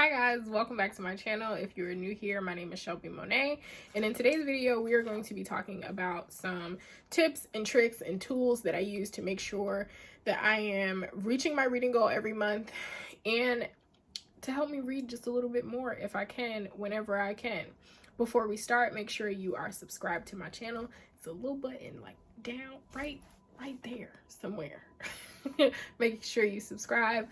Hi guys, welcome back to my channel. If you're new here, my name is Shelby Monet, and in today's video we are going to be talking about some tips and tricks and tools that I use to make sure that I am reaching my reading goal every month and to help me read just a little bit more if I can, whenever I can. Before we start, make sure you are subscribed to my channel. It's a little button like down right there somewhere. Make sure you subscribe.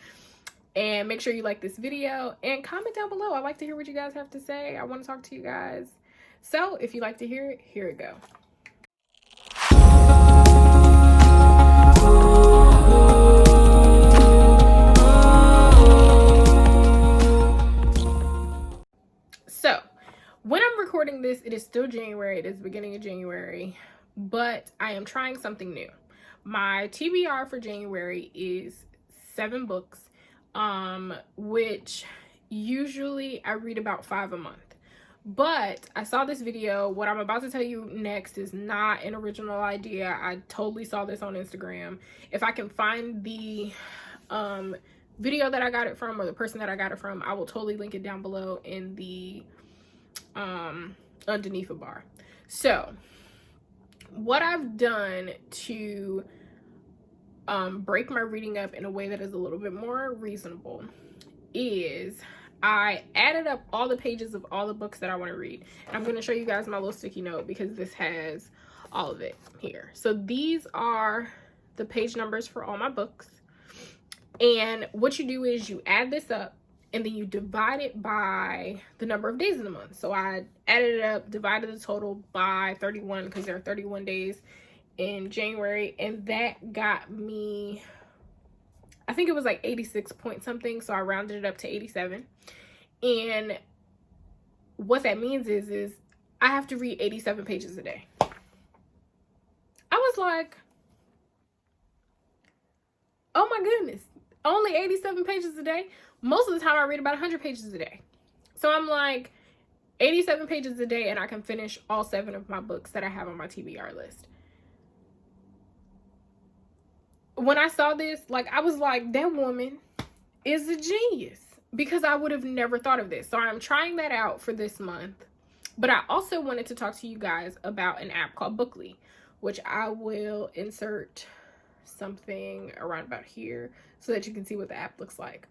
And make sure you like this video and comment down below. I like to hear what you guys have to say. I want to talk to you guys. So if you like to hear it, here it go. So when I'm recording this, it is still January. It is the beginning of January, but I am trying something new. My TBR for January is 7 books. Which usually I read about 5 a month, but I saw this video. What I'm about to tell you next is not an original idea. I totally saw this on Instagram. If I can find the video that I got it from or the person that I got it from, I will totally link it down below in the underneath a bar. So what I've done to break my reading up in a way that is a little bit more reasonable is I added up all the pages of all the books that I want to read. And I'm going to show you guys my little sticky note because this has all of it here. So these are the page numbers for all my books. And what you do is you add this up and then you divide it by the number of days in the month. So I added it up, divided the total by 31 because there are 31 days in January, and that got me, I think it was like 86 point something, so I rounded it up to 87. And what that means is I have to read 87 pages a day. I was like, oh my goodness, only 87 pages a day? Most of the time I read about 100 pages a day. So I'm like, 87 pages a day and I can finish all 7 of my books that I have on my TBR list. When I saw this, like, I was like, that woman is a genius, because I would have never thought of this. So I'm trying that out for this month. But I also wanted to talk to you guys about an app called Bookly, which I will insert something around about here so that you can see what the app looks like.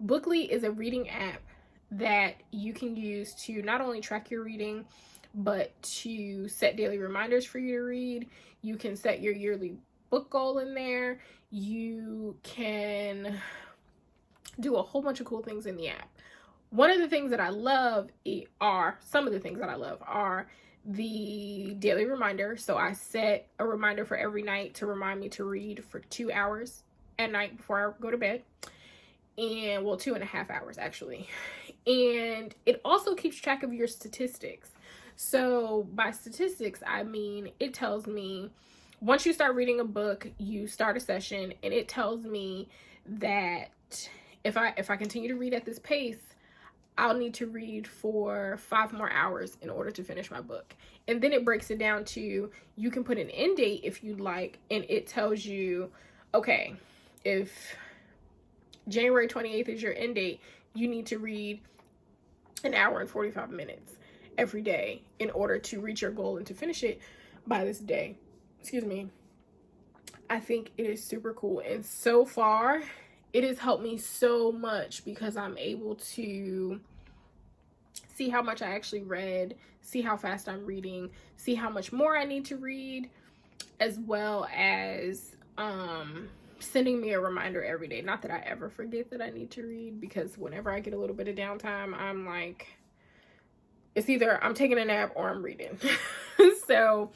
Bookly is a reading app that you can use to not only track your reading, but to set daily reminders for you to read. You can set your yearly book goal in there. You can do a whole bunch of cool things in the app. One of the things that I love some of the things that I love are the daily reminder. So I set a reminder for every night to remind me to read for 2 hours at night before I go to bed. And well, 2.5 hours actually. And it also keeps track of your statistics. So by statistics, I mean, it tells me once you start reading a book, you start a session, and it tells me that if I continue to read at this pace, I'll need to read for 5 more hours in order to finish my book. And then it breaks it down to, you can put an end date if you'd like, and it tells you, okay, if January 28th is your end date, you need to read 1 hour and 45 minutes every day in order to reach your goal and to finish it by this day. Excuse me. I think it is super cool, and so far it has helped me so much because I'm able to see how much I actually read, see how fast I'm reading, see how much more I need to read, as well as sending me a reminder every day. Not that I ever forget that I need to read, because whenever I get a little bit of downtime, I'm like, it's either I'm taking a nap or I'm reading. So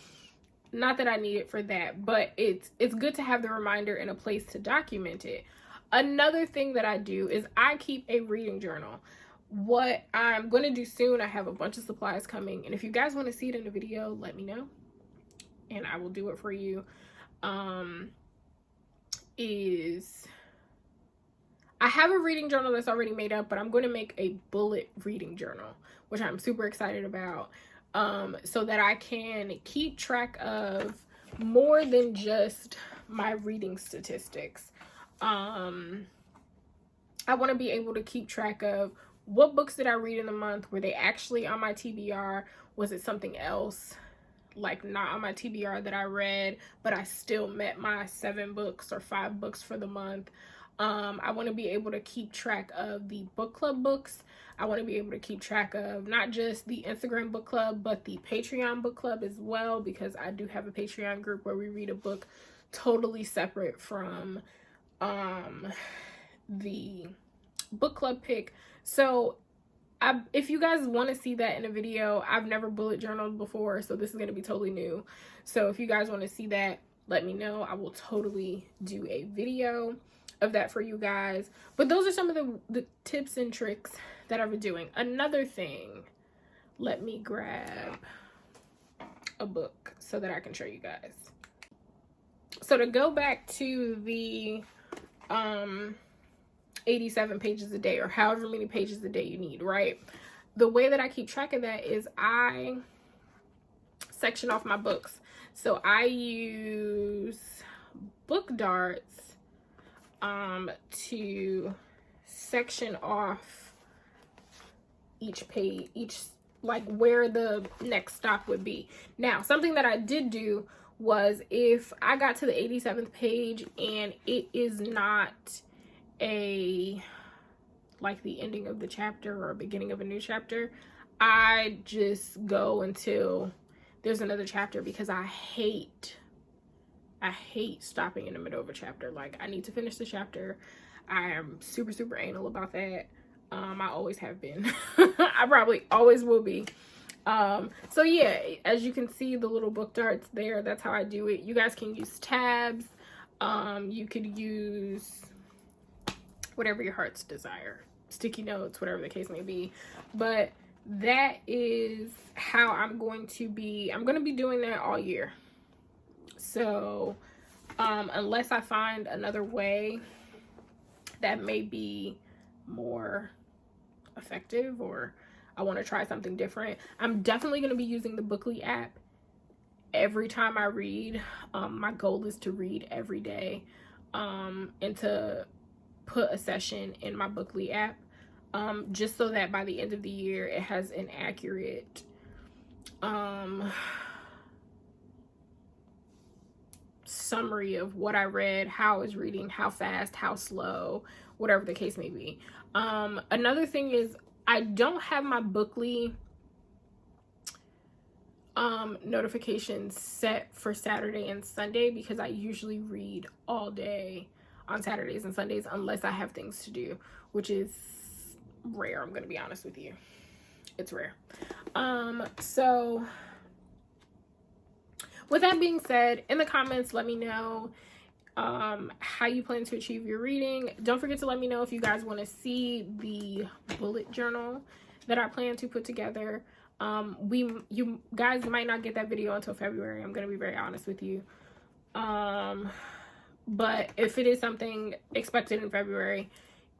not that I need it for that, but it's good to have the reminder in a place to document it. Another thing that I do is I keep a reading journal. What I'm going to do soon, I have a bunch of supplies coming, and if you guys want to see it in a video, let me know and I will do it for you. I have a reading journal that's already made up, but I'm going to make a bullet reading journal, which I'm super excited about. So that I can keep track of more than just my reading statistics. I want to be able to keep track of what books did I read in the month? Were they actually on my TBR? Was it something else, like not on my TBR, that I read, but I still met my 7 books or 5 books for the month? I want to be able to keep track of the book club books. I want to be able to keep track of not just the Instagram book club, but the Patreon book club as well, because I do have a Patreon group where we read a book totally separate from the book club pick. So if you guys want to see that in a video, I've never bullet journaled before, so this is going to be totally new. So if you guys want to see that, let me know. I will totally do a video of that for you guys. But those are some of the tips and tricks that I've been doing. Another thing, let me grab a book so that I can show you guys. So to go back to the 87 pages a day, or however many pages a day you need, right? The way that I keep track of that is I section off my books. So I use book darts to section off each page, like where the next stop would be. Now, something that I did do was, if I got to the 87th page and it is not like the ending of the chapter or beginning of a new chapter, I just go until there's another chapter, because I hate stopping in the middle of a chapter. Like, I need to finish the chapter. I am super, super anal about that. I always have been. I probably always will be. So yeah, as you can see, the little book darts there, that's how I do it. You guys can use tabs. You could use whatever your heart's desire, sticky notes, whatever the case may be. But that is how I'm going to be doing that all year. So unless I find another way that may be more effective, or I want to try something different, I'm definitely going to be using the Bookly app every time I read. My goal is to read every day, and to put a session in my Bookly app, just so that by the end of the year it has an accurate summary of what I read, how I was reading, how fast, how slow, whatever the case may be. Another thing is, I don't have my Bookly notifications set for Saturday and Sunday, because I usually read all day on Saturdays and Sundays unless I have things to do, which is rare. I'm gonna be honest with you, it's rare. So with that being said, in the comments, let me know how you plan to achieve your reading. Don't forget to let me know if you guys want to see the bullet journal that I plan to put together. You guys might not get that video until February. I'm gonna be very honest with you. But if it is something expected in February,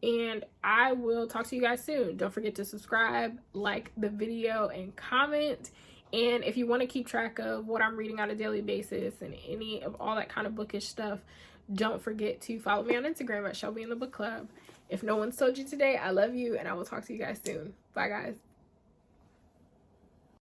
and I will talk to you guys soon. Don't forget to subscribe, like the video, and comment. And if you want to keep track of what I'm reading on a daily basis and any of all that kind of bookish stuff, don't forget to follow me on Instagram at Shelby in the Book Club. If no one's told you today, I love you, and I will talk to you guys soon. Bye, guys.